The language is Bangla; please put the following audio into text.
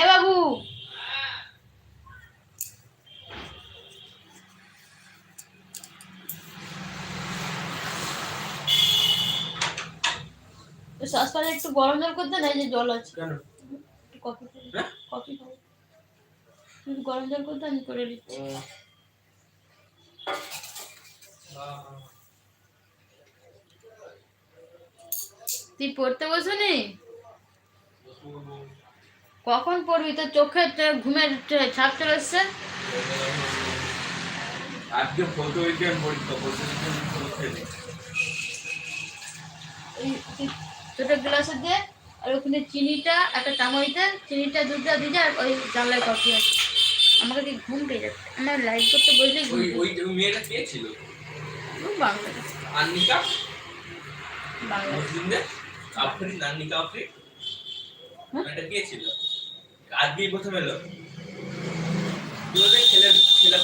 এ বাবু সসপ্যানে একটু গরম জল করতে না, যে জল আছে কেন? কফি হ্যাঁ? কফি খাবো, একটু গরম জল করতে আমি করে দিচ্ছি। তুই পড়তে বসনি? কখন পড়বি? তোর চোখে ঘুমের ছাপ চলে এসছে। আজকে ফটো উইকেন্ড পরীক্ষা, ফটো উইকেন্ড পরীক্ষা নেই। ওই ছোট গ্লাসে দিয়ে, আর ওখানে চিনিটা একটা চামচতে চিনিটা দুধটা দিয়ে, আর ওই জানলায় কফি আছে। আমাকে কি ঘুম পেয়ে যাচ্ছে, আমার লাইট করতে বসলে ঘুম ওই পেয়ে ওই মেয়েটা কে ছিল? বাংলা আন্নিকা, বাংলা মুসলিমদের আফরিন, আন্নিকা আফরিন, এটা কে ছিল? আজকেই প্রথম এলো। খেলে খেলে